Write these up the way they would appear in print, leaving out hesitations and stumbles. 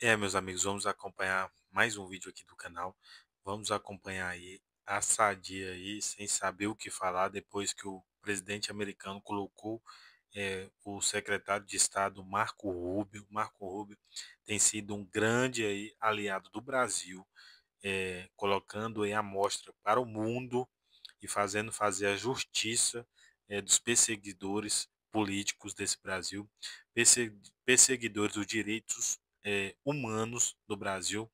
Meus amigos, vamos acompanhar mais um vídeo aqui do canal. Vamos acompanhar aí a Sadia aí, sem saber o que falar, depois que o presidente americano colocou o secretário de Estado Marco Rubio. Marco Rubio tem sido um grande aí aliado do Brasil, colocando aí a mostra para o mundo e fazendo fazer a justiça dos perseguidores políticos desse Brasil, perseguidores dos direitos humanos do Brasil.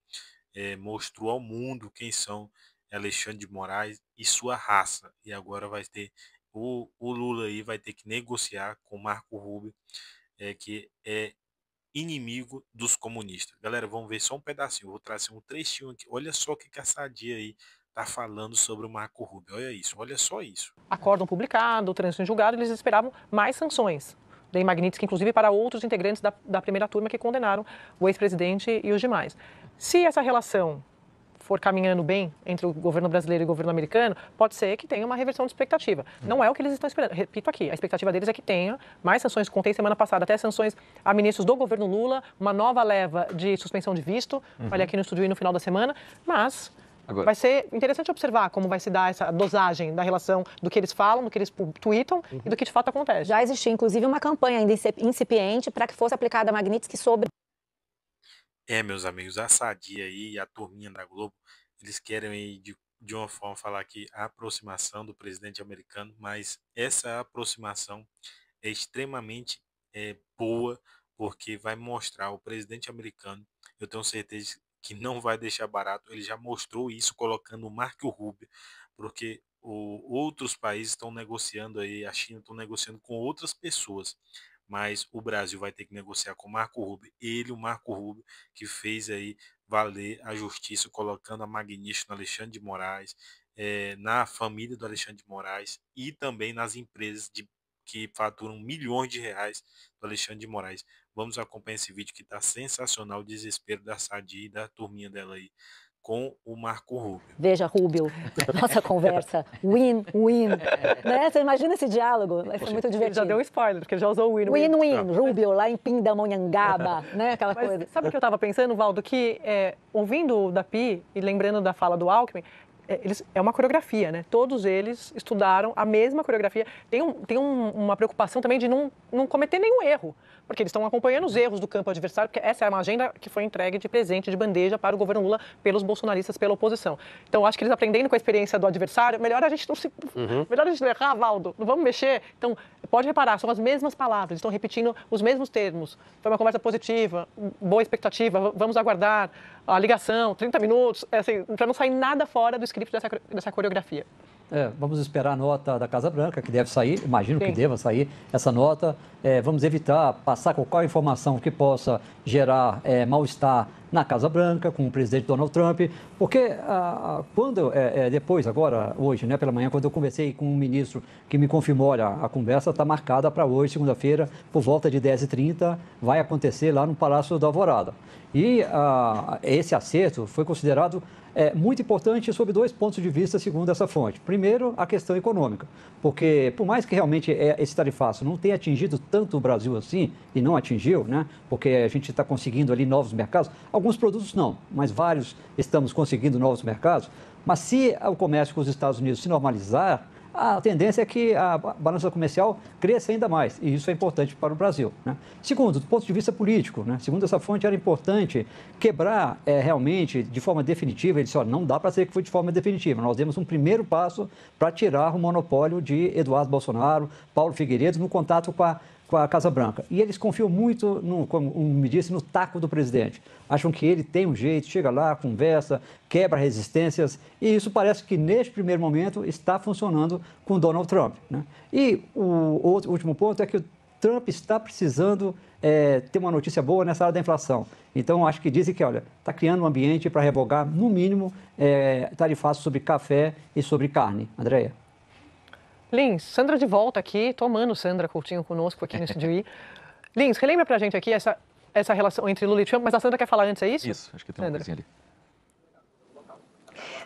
Mostrou ao mundo quem são Alexandre de Moraes e sua raça. E agora vai ter o Lula aí vai ter que negociar com Marco Rubio, que é inimigo dos comunistas. Galera, vamos ver só um pedacinho. Vou trazer um trechinho aqui. Olha só o que a Sadia aí tá falando sobre o Marco Rubio. Olha isso, olha só isso. Acórdão publicado, trânsito em julgado, eles esperavam mais sanções. Lei Magnitsky, inclusive, para outros integrantes da primeira turma que condenaram o ex-presidente e os demais. Se essa relação for caminhando bem entre o governo brasileiro e o governo americano, pode ser que tenha uma reversão de expectativa. Não é o que eles estão esperando. Repito aqui, a expectativa deles é que tenha mais sanções. Contei semana passada até sanções a ministros do governo Lula, uma nova leva de suspensão de visto. Falei aqui no estúdio no final da semana, mas Agora, vai ser interessante observar como vai se dar essa dosagem da relação do que eles falam, do que eles tweetam e do que de fato acontece. Já existia, inclusive, uma campanha ainda incipiente para que fosse aplicada a Magnitsky sobre... Meus amigos, a Sadia aí e a turminha da Globo, eles querem aí de uma forma falar que a aproximação do presidente americano, mas essa aproximação é extremamente boa, porque vai mostrar o presidente americano, eu tenho certeza que não vai deixar barato, ele já mostrou isso colocando o Marco Rubio, porque outros países estão negociando aí, a China estão negociando com outras pessoas, mas o Brasil vai ter que negociar com o Marco Rubio, o Marco Rubio, que fez aí valer a justiça, colocando a Magnífico no Alexandre de Moraes, na família do Alexandre de Moraes e também nas empresas que faturam milhões de reais do Alexandre de Moraes. Vamos acompanhar esse vídeo que está sensacional, o desespero da Sadia e da turminha dela aí com o Marco Rubio. Veja, Rubio, nossa conversa, win-win, né? Você imagina esse diálogo? Vai ser muito Ele divertido. já deu um spoiler, porque ele já usou o win-win. Win-win, Rubio, lá em Pindamonhangaba, né? Aquela Mas coisa. sabe o que eu estava pensando, Valdo? Que ouvindo o Dapi e lembrando da fala do Alckmin, é uma coreografia, né? Todos eles estudaram a mesma coreografia. Tem uma preocupação também de não cometer nenhum erro, porque eles estão acompanhando os erros do campo adversário, porque essa é uma agenda que foi entregue de presente, de bandeja para o governo Lula pelos bolsonaristas, pela oposição. Então, eu acho que eles aprendendo com a experiência do adversário, melhor a gente melhor a gente não errar, Valdo, não vamos mexer. Então, pode reparar, são as mesmas palavras, estão repetindo os mesmos termos. Foi uma conversa positiva, boa expectativa, vamos aguardar a ligação, 30 minutos, assim, para não sair nada fora do script dessa coreografia. vamos esperar a nota da Casa Branca, que deve sair, imagino que Sim. deva sair essa nota. Vamos evitar passar qualquer informação que possa gerar mal-estar na Casa Branca com o presidente Donald Trump, porque quando, depois, agora, hoje, né, pela manhã, quando eu conversei com um ministro que me confirmou, olha, a conversa está marcada para hoje, segunda-feira, por volta de 10h30, vai acontecer lá no Palácio da Alvorada. E esse acerto foi considerado muito importante sob dois pontos de vista, segundo essa fonte. Primeiro, a questão econômica, porque por mais que realmente esse tarifaço não tenha atingido tanto o Brasil assim, e não atingiu, né, porque a gente está conseguindo ali novos mercados, alguns produtos não, mas vários estamos conseguindo novos mercados, mas se o comércio com os Estados Unidos se normalizar, a tendência é que a balança comercial cresça ainda mais, e isso é importante para o Brasil, né? Segundo, do ponto de vista político, né? Segundo essa fonte, era importante quebrar realmente de forma definitiva. Ele disse, olha, não dá para dizer que foi de forma definitiva, nós demos um primeiro passo para tirar o monopólio de Eduardo Bolsonaro, Paulo Figueiredo, no contato com a Casa Branca. E eles confiam muito, como me disse, no taco do presidente. Acham que ele tem um jeito, chega lá, conversa, quebra resistências, e isso parece que, neste primeiro momento, está funcionando com Donald Trump, né? E o último ponto é que o Trump está precisando ter uma notícia boa nessa área da inflação. Então, acho que dizem que, olha, está criando um ambiente para revogar, no mínimo, tarifaços sobre café e sobre carne. Andréia? Lins, Sandra de volta aqui, tô amando Sandra Coutinho conosco aqui no Estúdio I. Lins, relembra pra gente aqui essa relação entre Lula e Trump, mas a Sandra quer falar antes, é isso? Isso, acho que tem uma Sandra. coisinha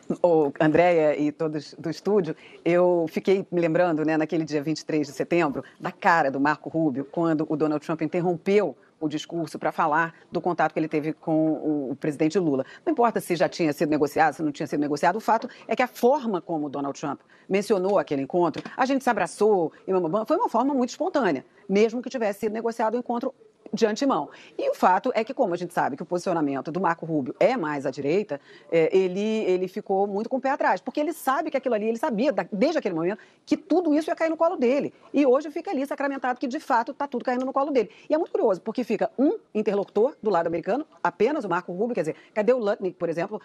ali. Andréia e todos do estúdio, eu fiquei me lembrando, né, naquele dia 23 de setembro, da cara do Marco Rubio, quando o Donald Trump interrompeu o discurso para falar do contato que ele teve com o presidente Lula. Não importa se já tinha sido negociado, se não tinha sido negociado, o fato é que a forma como o Donald Trump mencionou aquele encontro, a gente se abraçou, e foi uma forma muito espontânea, mesmo que tivesse sido negociado o encontro de antemão. E o fato é que, como a gente sabe que o posicionamento do Marco Rubio é mais à direita, ele ficou muito com o pé atrás, porque ele sabe que aquilo ali, ele sabia desde aquele momento que tudo isso ia cair no colo dele. E hoje fica ali sacramentado que, de fato, está tudo caindo no colo dele. E é muito curioso, porque fica um interlocutor do lado americano, apenas o Marco Rubio, quer dizer, cadê o Lutnick, por exemplo,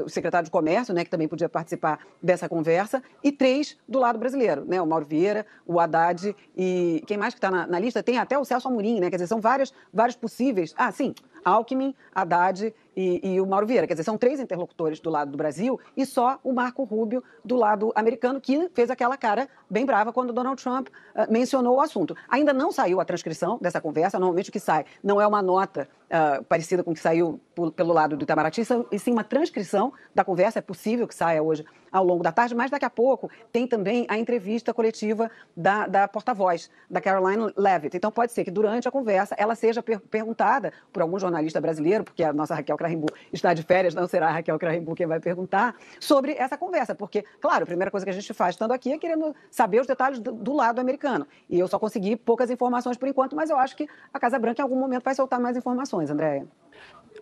o secretário de Comércio, né, que também podia participar dessa conversa, e 3 do lado brasileiro, né, o Mauro Vieira, o Haddad e quem mais que está na lista? Tem até o Celso Amorim, né, quer dizer, são vários possíveis. Sim, Alckmin, Haddad e o Mauro Vieira. Quer dizer, são 3 interlocutores do lado do Brasil e só o Marco Rubio do lado americano, que fez aquela cara bem brava quando o Donald Trump mencionou o assunto. Ainda não saiu a transcrição dessa conversa. Normalmente o que sai não é uma nota parecida com o que saiu pelo lado do Itamaraty, e sim uma transcrição da conversa. É possível que saia hoje ao longo da tarde, mas daqui a pouco tem também a entrevista coletiva da porta-voz, da Caroline Leavitt. Então pode ser que durante a conversa ela seja perguntada por algum jornalista brasileiro, porque a nossa Raquel Krahenbuhl está de férias, não será a Raquel Krahenbuhl quem vai perguntar, sobre essa conversa. Porque, claro, a primeira coisa que a gente faz estando aqui é querendo saber os detalhes do lado americano. E eu só consegui poucas informações por enquanto, mas eu acho que a Casa Branca em algum momento vai soltar mais informações, Andréia.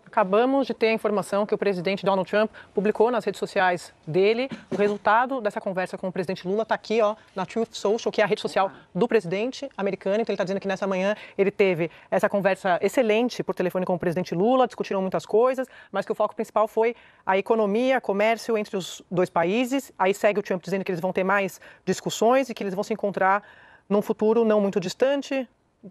Acabamos de ter a informação que o presidente Donald Trump publicou nas redes sociais dele. O resultado dessa conversa com o presidente Lula está aqui, na Truth Social, que é a rede social do presidente americano. Então, ele está dizendo que nessa manhã ele teve essa conversa excelente por telefone com o presidente Lula, discutiram muitas coisas, mas que o foco principal foi a economia, comércio entre os dois países. Aí segue o Trump dizendo que eles vão ter mais discussões e que eles vão se encontrar num futuro não muito distante,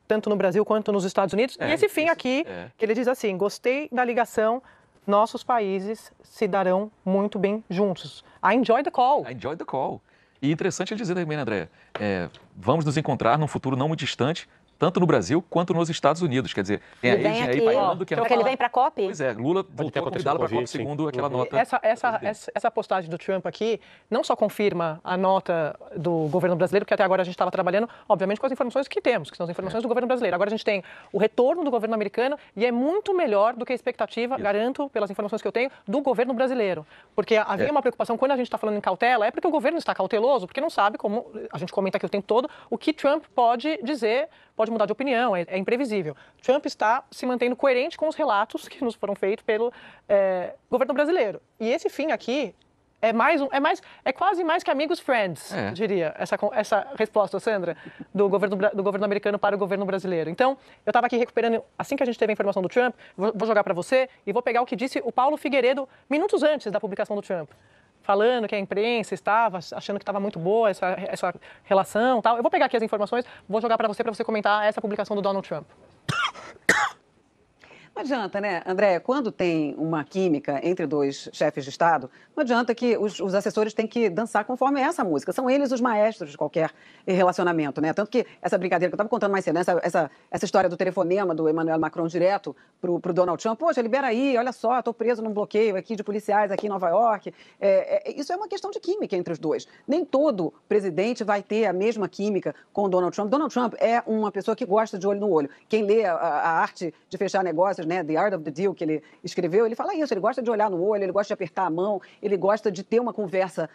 tanto no Brasil quanto nos Estados Unidos. E esse fim aqui, que ele diz assim: gostei da ligação, nossos países se darão muito bem juntos. I enjoy the call. I enjoy the call. E interessante ele dizer também, André, vamos nos encontrar num futuro não muito distante, tanto no Brasil quanto nos Estados Unidos. Quer dizer, tem a Agent aí pairando que porque ele vem para a COP? Pois é, Lula voltou a convidá-lo para a COP segundo aquela nota. Essa postagem do Trump aqui não só confirma a nota do governo brasileiro, porque até agora a gente estava trabalhando, obviamente, com as informações que temos, que são as informações do governo brasileiro. Agora a gente tem o retorno do governo americano e é muito melhor do que a expectativa, garanto, pelas informações que eu tenho, do governo brasileiro. Porque havia uma preocupação, quando a gente está falando em cautela, é porque o governo está cauteloso, porque não sabe, como a gente comenta aqui o tempo todo, o que Trump pode dizer, pode mudar de opinião, é imprevisível. Trump está se mantendo coerente com os relatos que nos foram feitos pelo governo brasileiro. E esse fim aqui é quase mais que amigos friends, eu diria, essa resposta, Sandra, do governo americano para o governo brasileiro. Então, eu estava aqui recuperando, assim que a gente teve a informação do Trump, vou jogar para você e vou pegar o que disse o Paulo Figueiredo minutos antes da publicação do Trump, falando que a imprensa estava achando que estava muito boa essa relação, tal. Eu vou pegar aqui as informações, vou jogar para você comentar essa publicação do Donald Trump. Não adianta, né, André? Quando tem uma química entre 2 chefes de Estado, não adianta que os assessores têm que dançar conforme essa música. São eles os maestros de qualquer relacionamento, né? Tanto que essa brincadeira que eu estava contando mais cedo, né? Essa história do telefonema do Emmanuel Macron direto pro Donald Trump. Poxa, libera aí, olha só, estou preso num bloqueio aqui de policiais aqui em Nova York. Isso é uma questão de química entre os dois. Nem todo presidente vai ter a mesma química com o Donald Trump. Donald Trump é uma pessoa que gosta de olho no olho. Quem lê a arte de fechar negócios, né, The Art of the Deal, que ele escreveu, ele fala isso, ele gosta de olhar no olho, ele gosta de apertar a mão, ele gosta de ter uma conversa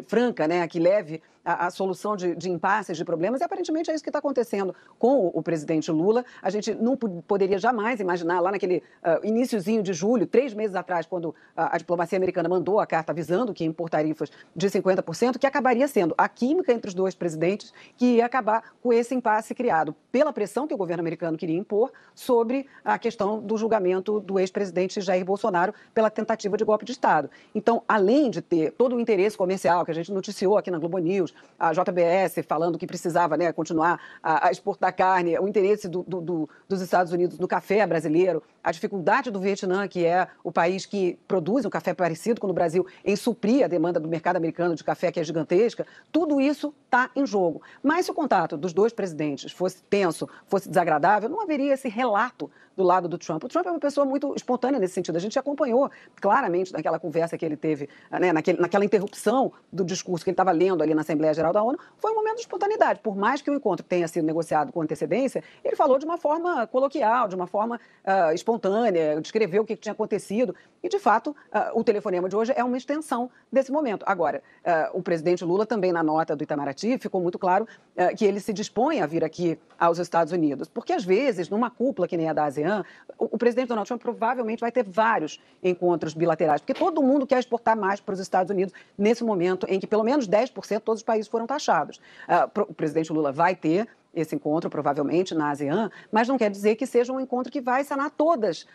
franca, né, que leve a solução de impasses, de problemas, e aparentemente é isso que está acontecendo com o presidente Lula. A gente não poderia jamais imaginar, lá naquele iniciozinho de julho, 3 meses atrás, quando a diplomacia americana mandou a carta avisando que ia impor tarifas de 50%, que acabaria sendo a química entre os 2 presidentes que ia acabar com esse impasse criado pela pressão que o governo americano queria impor sobre a questão do julgamento do ex-presidente Jair Bolsonaro pela tentativa de golpe de Estado. Então, além de ter todo o interesse comercial que a gente noticiou aqui na Globo News, a JBS falando que precisava, né, continuar a exportar carne, o interesse dos Estados Unidos no café brasileiro, a dificuldade do Vietnã, que é o país que produz um café parecido com o Brasil, em suprir a demanda do mercado americano de café, que é gigantesca, tudo isso está em jogo. Mas se o contato dos 2 presidentes fosse tenso, fosse desagradável, não haveria esse relato do lado do Trump. O Trump é uma pessoa muito espontânea nesse sentido. A gente acompanhou claramente naquela conversa que ele teve, né, naquela interrupção do discurso que ele estava lendo ali na Assembleia Geral da ONU, foi um momento de espontaneidade. Por mais que o encontro tenha sido negociado com antecedência, ele falou de uma forma coloquial, de uma forma espontânea, descreveu o que tinha acontecido. E, de fato, o telefonema de hoje é uma extensão desse momento. Agora, o presidente Lula também, na nota do Itamaraty, ficou muito claro que ele se dispõe a vir aqui aos Estados Unidos. Porque, às vezes, numa cúpula que nem a da ASEAN, o presidente Donald Trump provavelmente vai ter vários encontros bilaterais, porque todo mundo quer exportar mais para os Estados Unidos nesse momento em que pelo menos 10% todos os países foram taxados. O presidente Lula vai ter esse encontro, provavelmente, na ASEAN, mas não quer dizer que seja um encontro que vai sanar todos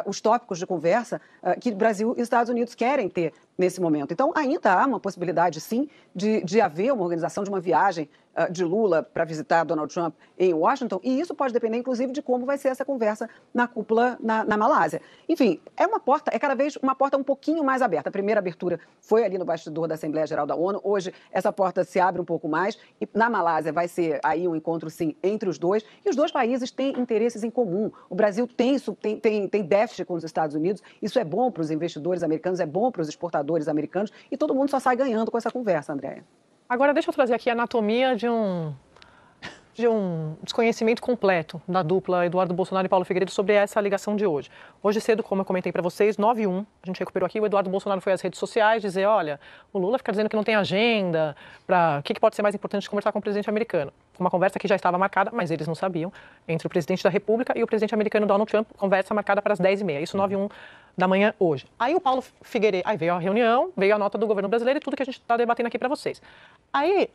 os tópicos de conversa que Brasil e Estados Unidos querem ter nesse momento. Então, ainda há uma possibilidade, sim, de haver uma organização de uma viagem de Lula para visitar Donald Trump em Washington, e isso pode depender, inclusive, de como vai ser essa conversa na cúpula na Malásia. Enfim, é cada vez uma porta um pouquinho mais aberta. A primeira abertura foi ali no bastidor da Assembleia Geral da ONU. Hoje, essa porta se abre um pouco mais, e na Malásia vai ser aí um encontro, sim, entre os dois, e os dois países têm interesses em comum. O Brasil tem déficit com os Estados Unidos, isso é bom para os investidores americanos, é bom para os exportadores americanos, e todo mundo só sai ganhando com essa conversa, Andréia. Agora, deixa eu trazer aqui a anatomia de um desconhecimento completo da dupla Eduardo Bolsonaro e Paulo Figueiredo sobre essa ligação de hoje. Hoje cedo, como eu comentei para vocês, 9h01, a gente recuperou aqui, o Eduardo Bolsonaro foi às redes sociais dizer, olha, o Lula fica dizendo que não tem agenda, o que pode ser mais importante de conversar com o presidente americano. Uma conversa que já estava marcada, mas eles não sabiam, entre o presidente da República e o presidente americano Donald Trump, conversa marcada para as 10h30, isso 9h01 da manhã hoje. Aí o Paulo Figueiredo, aí veio a reunião, veio a nota do governo brasileiro e tudo que a gente está debatendo aqui para vocês. Aí,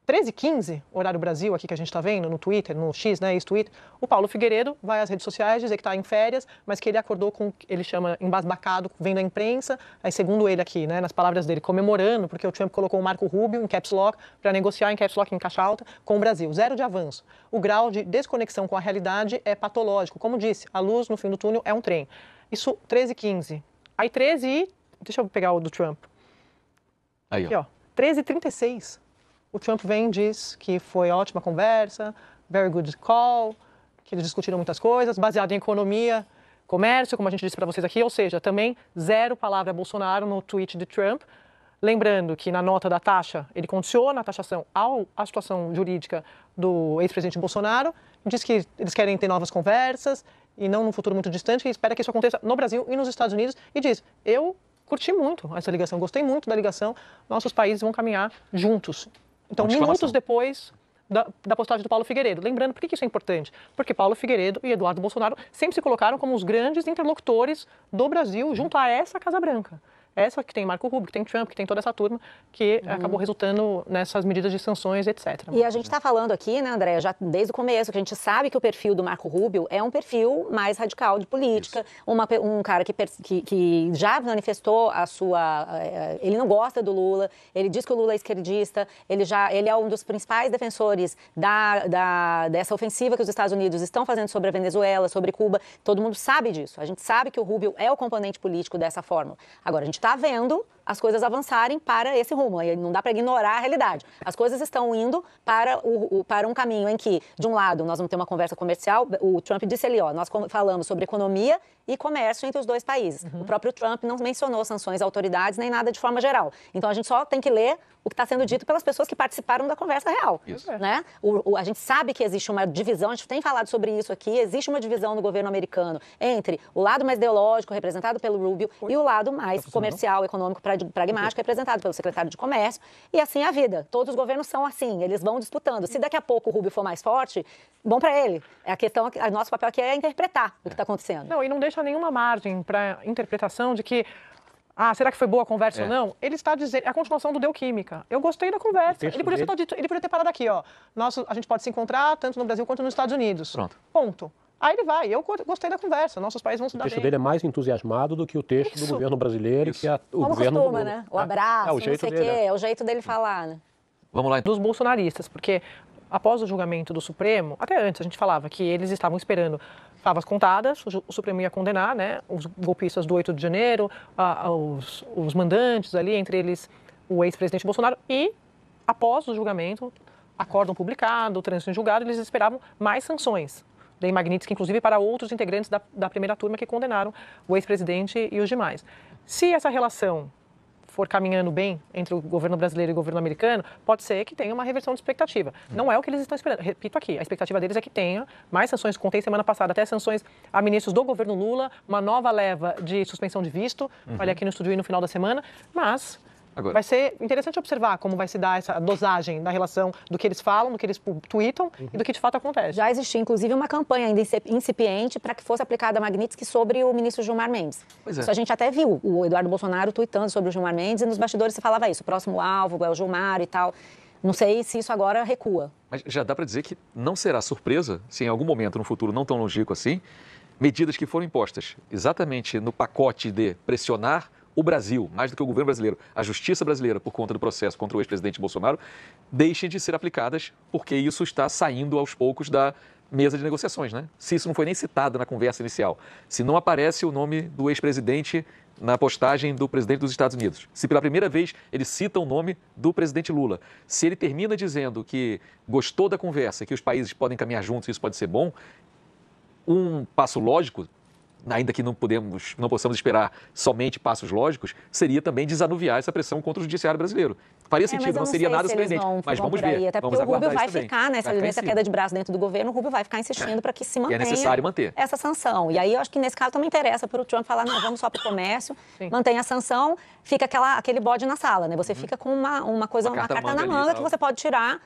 13h15, horário Brasil, aqui que a gente está vendo, no Twitter, no X, né, ex-Twitter, o Paulo Figueiredo vai às redes sociais dizer que está em férias, mas que ele acordou com, ele chama embasbacado, vendo a imprensa, aí segundo ele aqui, né, nas palavras dele, comemorando, porque o Trump colocou o Marco Rubio em caps lock para negociar em caps lock em caixa alta com o Brasil. 0 de avanço. O grau de desconexão com a realidade é patológico. Como disse, a luz no fim do túnel é um trem. Isso, 13h15. Aí 13h, deixa eu pegar o do Trump. Aí, aqui, ó. 13h36. O Trump vem e diz que foi ótima conversa, very good call, que eles discutiram muitas coisas, baseado em economia, comércio, como a gente disse para vocês aqui, ou seja, também 0 palavra Bolsonaro no tweet de Trump. Lembrando que na nota da taxa, ele condiciona a taxação à situação jurídica do ex-presidente Bolsonaro, diz que eles querem ter novas conversas e não num futuro muito distante, e espera que isso aconteça no Brasil e nos Estados Unidos, e diz, eu curti muito essa ligação, gostei muito da ligação, nossos países vão caminhar juntos. Então, minutos depois da postagem do Paulo Figueiredo. Lembrando, por que isso é importante? Porque Paulo Figueiredo e Eduardo Bolsonaro sempre se colocaram como os grandes interlocutores do Brasil junto a essa Casa Branca. Essa que tem Marco Rubio, que tem Trump, que tem toda essa turma que acabou resultando nessas medidas de sanções, etc. E a gente está falando aqui, né, Andréa, já desde o começo, que a gente sabe que o perfil do Marco Rubio é um perfil mais radical de política, um cara que já manifestou a sua... ele não gosta do Lula, ele diz que o Lula é esquerdista, ele é um dos principais defensores dessa ofensiva que os Estados Unidos estão fazendo sobre a Venezuela, sobre Cuba. Todo mundo sabe disso. A gente sabe que o Rubio é o componente político dessa fórmula. Agora, a gente está vendo as coisas avançarem para esse rumo. E não dá para ignorar a realidade. As coisas estão indo para um caminho em que, de um lado, nós vamos ter uma conversa comercial. O Trump disse ali, nós falamos sobre economia e comércio entre os dois países. O próprio Trump não mencionou sanções a autoridades nem nada de forma geral. Então, a gente só tem que ler o que está sendo dito pelas pessoas que participaram da conversa real. Isso. Né? A gente sabe que existe uma divisão, a gente tem falado sobre isso aqui, existe uma divisão no governo americano entre o lado mais ideológico, representado pelo Rubio, e o lado mais comercial, econômico, pragmático, representado pelo secretário de Comércio. E assim é a vida. Todos os governos são assim, eles vão disputando. Se daqui a pouco o Rubio for mais forte, bom para ele. A questão, o nosso papel aqui é interpretar o que está acontecendo. Não, e não deixa nenhuma margem para interpretação de que será que foi boa a conversa ou não? Ele está dizendo, é a continuação do Deu Química. Eu gostei da conversa. Ele podia ter parado aqui, a gente pode se encontrar tanto no Brasil quanto nos Estados Unidos. Pronto. Ponto. Aí ele vai, eu gostei da conversa, nossos países vão se dar bem. O texto dele é mais entusiasmado do que o texto do governo brasileiro, que é o governo costuma, do... né? O abraço, não sei o quê, é o jeito dele falar, né? Vamos lá. Dos bolsonaristas, porque após o julgamento do Supremo, até antes a gente falava que eles estavam esperando favas contadas, o Supremo ia condenar, né, os golpistas do 8 de janeiro, os mandantes ali, entre eles o ex-presidente Bolsonaro, e após o julgamento, acórdão publicado, trânsito em julgado, eles esperavam mais sanções Dei Magnitsky, inclusive, para outros integrantes da primeira turma que condenaram o ex-presidente e os demais. Se essa relação for caminhando bem entre o governo brasileiro e o governo americano, pode ser que tenha uma reversão de expectativa. Não é o que eles estão esperando. Repito aqui, a expectativa deles é que tenha mais sanções. Contei semana passada até sanções a ministros do governo Lula, uma nova leva de suspensão de visto. Falei aqui no Estúdio I no final da semana, mas agora vai ser interessante observar como vai se dar essa dosagem da relação do que eles falam, do que eles tweetam e do que de fato acontece. Já existia, inclusive, uma campanha ainda incipiente para que fosse aplicada a Magnitsky sobre o ministro Gilmar Mendes. Isso a gente até viu, o Eduardo Bolsonaro tweetando sobre o Gilmar Mendes e nos bastidores se falava isso, o próximo alvo é o Gilmar e tal. Não sei se isso agora recua. Mas já dá para dizer que não será surpresa se em algum momento no futuro não tão longínquo assim, medidas que foram impostas exatamente no pacote de pressionar o Brasil, mais do que o governo brasileiro, a justiça brasileira, por conta do processo contra o ex-presidente Bolsonaro, deixem de ser aplicadas porque isso está saindo aos poucos da mesa de negociações, né? Se isso não foi nem citado na conversa inicial, se não aparece o nome do ex-presidente na postagem do presidente dos Estados Unidos, se pela primeira vez ele cita o nome do presidente Lula, se ele termina dizendo que gostou da conversa, que os países podem caminhar juntos e isso pode ser bom, um passo lógico, ainda que não possamos esperar somente passos lógicos, seria também desanuviar essa pressão contra o judiciário brasileiro. Faria sentido, não seria nada surpreendente, mas vamos ver. Até porque o Rubio vai ficar nessa queda de braço dentro do governo, o Rubio vai ficar insistindo para que se mantenha necessário manter essa sanção. E aí eu acho que nesse caso também interessa para o Trump falar, não, vamos só para o comércio, mantém a sanção, fica aquele bode na sala, né? Você fica com uma carta na manga que você pode tirar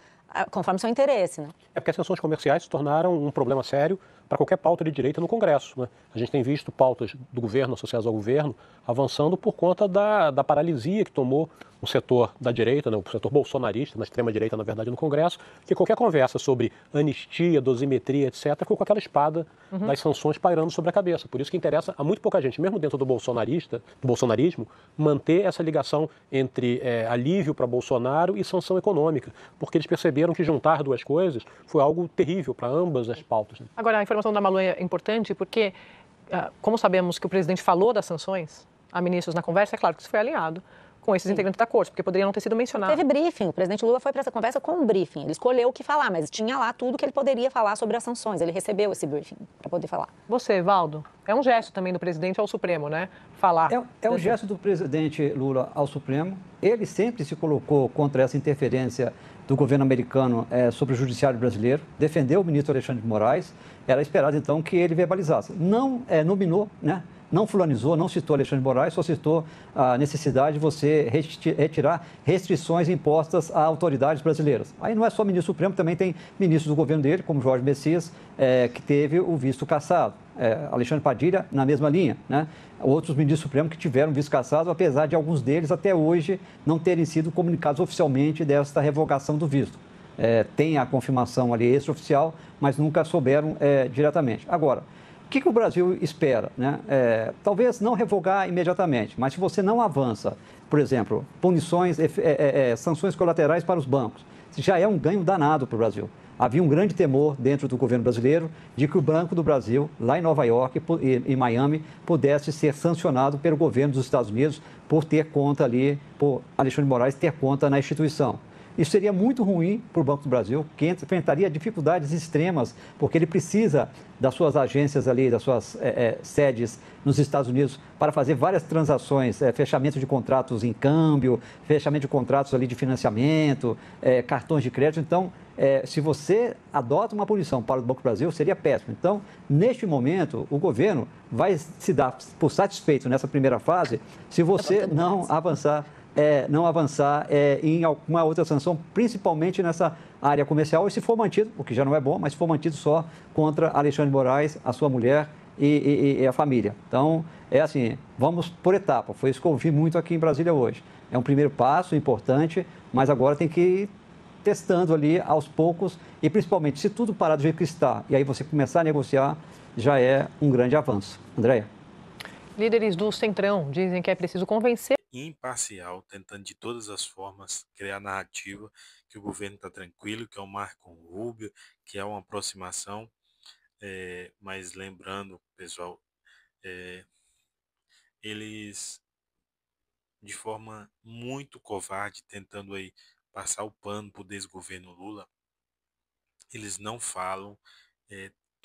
conforme seu interesse, né? É porque as sanções comerciais se tornaram um problema sério para qualquer pauta de direita no Congresso, né? A gente tem visto pautas do governo, associadas ao governo, avançando por conta da paralisia que tomou o setor da direita, né? O setor bolsonarista, na extrema-direita, na verdade, no Congresso, que qualquer conversa sobre anistia, dosimetria, etc., ficou com aquela espada das sanções pairando sobre a cabeça. Por isso que interessa a muito pouca gente, mesmo dentro do bolsonarismo, manter essa ligação entre alívio para Bolsonaro e sanção econômica, porque eles perceberam que juntar duas coisas foi algo terrível para ambas as pautas, né? Agora, a informação da Malu é importante porque, como sabemos que o presidente falou das sanções a ministros na conversa, é claro que isso foi alinhado com esses integrantes da corte, porque poderia não ter sido mencionado. Teve briefing, o presidente Lula foi para essa conversa com um briefing, ele escolheu o que falar, mas tinha lá tudo que ele poderia falar sobre as sanções, ele recebeu esse briefing para poder falar. Você, Valdo, é um gesto também do presidente ao Supremo, né? Falar. É um gesto do presidente Lula ao Supremo, ele sempre se colocou contra essa interferência do governo americano sobre o judiciário brasileiro, defendeu o ministro Alexandre de Moraes, era esperado então que ele verbalizasse. Não nominou, né? Não fulanizou, não citou Alexandre de Moraes, só citou a necessidade de você retirar restrições impostas a autoridades brasileiras. Aí não é só ministro Supremo, também tem ministros do governo dele, como Jorge Messias, que teve o visto cassado. Alexandre Padilha, na mesma linha, né? Outros ministros supremos que tiveram visto cassado, apesar de alguns deles até hoje não terem sido comunicados oficialmente desta revogação do visto. Tem a confirmação ali extraoficial, mas nunca souberam diretamente. Agora, o que o Brasil espera, né? Talvez não revogar imediatamente, mas se você não avança, por exemplo, punições, sanções colaterais para os bancos, já é um ganho danado para o Brasil. Havia um grande temor dentro do governo brasileiro de que o Banco do Brasil, lá em Nova York e em Miami, pudesse ser sancionado pelo governo dos Estados Unidos por ter conta ali, por Alexandre de Moraes ter conta na instituição. Isso seria muito ruim para o Banco do Brasil, que enfrentaria dificuldades extremas, porque ele precisa das suas agências ali, das suas sedes nos Estados Unidos para fazer várias transações, fechamento de contratos em câmbio, fechamento de contratos ali de financiamento, cartões de crédito. Então, se você adota uma punição para o Banco do Brasil, seria péssimo. Então, neste momento, o governo vai se dar por satisfeito nessa primeira fase se você não avançar em alguma outra sanção, principalmente nessa área comercial, e se for mantido, o que já não é bom, mas se for mantido só contra Alexandre de Moraes, a sua mulher e a família. Então, assim, vamos por etapa. Foi isso que eu ouvi muito aqui em Brasília hoje. É um primeiro passo importante, mas agora tem que ir testando ali aos poucos e, principalmente, se tudo parar do jeito que está, e aí você começar a negociar, já é um grande avanço. Andréia? Líderes do Centrão dizem que é preciso convencer imparcial, tentando de todas as formas criar narrativa que o governo está tranquilo, que é um marco com o Rubio, que é uma aproximação, mas lembrando, pessoal, eles de forma muito covarde, tentando aí passar o pano para o desgoverno Lula, eles não falam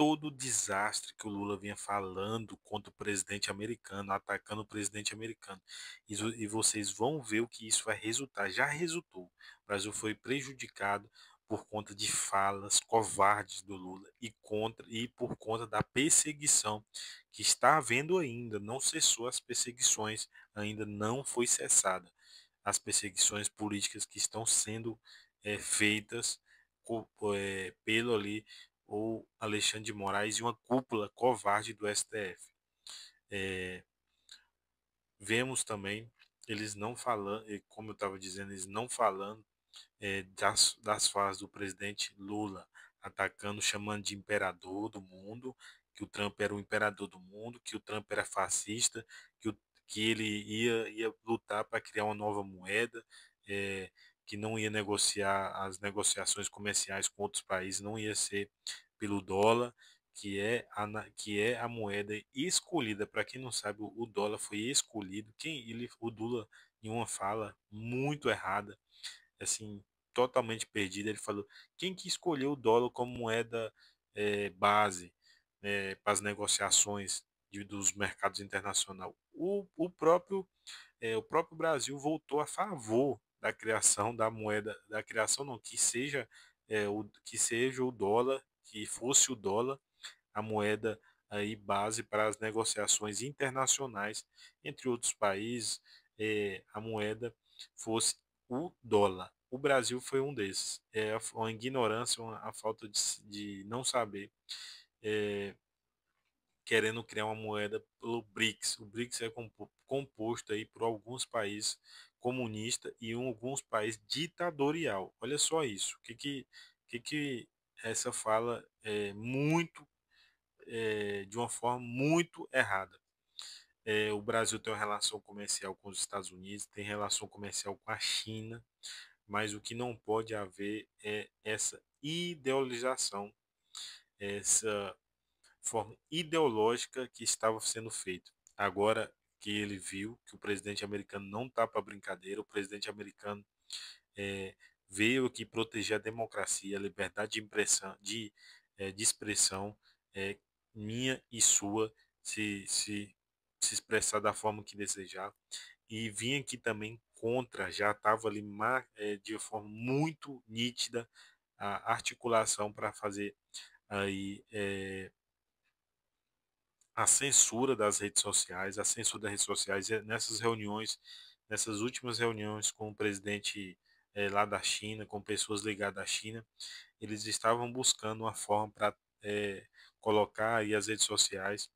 todo o desastre que o Lula vinha falando contra o presidente americano, atacando o presidente americano. E vocês vão ver o que isso vai resultar. Já resultou. O Brasil foi prejudicado por conta de falas covardes do Lula e por conta da perseguição que está havendo ainda. Não cessou as perseguições, ainda não foi cessada. As perseguições políticas que estão sendo feitas pelo ali ou Alexandre de Moraes e uma cúpula covarde do STF. Vemos também eles não falando, como eu estava dizendo, eles não falando das falas do presidente Lula, atacando, chamando de imperador do mundo, que o Trump era o imperador do mundo, que o Trump era fascista, que ele ia lutar para criar uma nova moeda, que não ia negociar as negociações comerciais com outros países, não ia ser pelo dólar, que é a moeda escolhida. Para quem não sabe, o dólar foi escolhido. O Lula, em uma fala muito errada, assim, totalmente perdida, ele falou: quem que escolheu o dólar como moeda base para as negociações dos mercados internacionais? O próprio Brasil votou a favor da criação da moeda, da criação não, que seja o dólar, que fosse o dólar a moeda aí base para as negociações internacionais entre outros países, a moeda fosse o dólar. O Brasil foi um desses. É uma ignorância, a falta de não saber, querendo criar uma moeda pelo BRICS. O BRICS é composto aí por alguns países comunistas e alguns países ditatorial. Olha só isso. Que essa fala é muito de uma forma muito errada. O Brasil tem uma relação comercial com os Estados Unidos, tem relação comercial com a China, mas o que não pode haver é essa ideologização, essa forma ideológica que estava sendo feito. Agora que ele viu que o presidente americano não está para brincadeira, o presidente americano é, veio aqui proteger a democracia, a liberdade de expressão, é, minha e sua, se expressar da forma que desejar. E vim aqui também contra, já estava ali de forma muito nítida a articulação para fazer aí a censura das redes sociais, a censura das redes sociais nessas reuniões, nessas últimas reuniões com o presidente lá da China, com pessoas ligadas à China, eles estavam buscando uma forma para colocar aí as redes sociais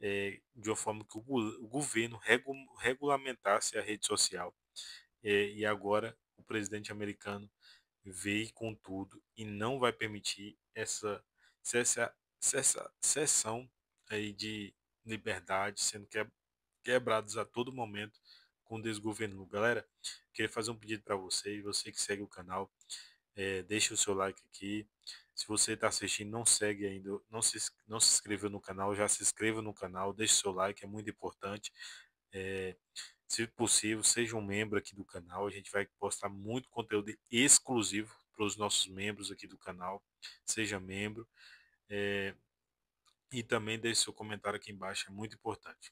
de uma forma que o governo regulamentasse a rede social. E agora o presidente americano veio com tudo e não vai permitir essa cessão aí de liberdade sendo quebrados a todo momento com o desgoverno. Galera, queria fazer um pedido para você que segue o canal, deixe o seu like aqui. Se você está assistindo, não segue ainda, não se inscreveu no canal, já se inscreva no canal, deixe o seu like, é muito importante. Se possível, seja um membro aqui do canal, a gente vai postar muito conteúdo exclusivo para os nossos membros aqui do canal. Seja membro, e também deixe seu comentário aqui embaixo, é muito importante.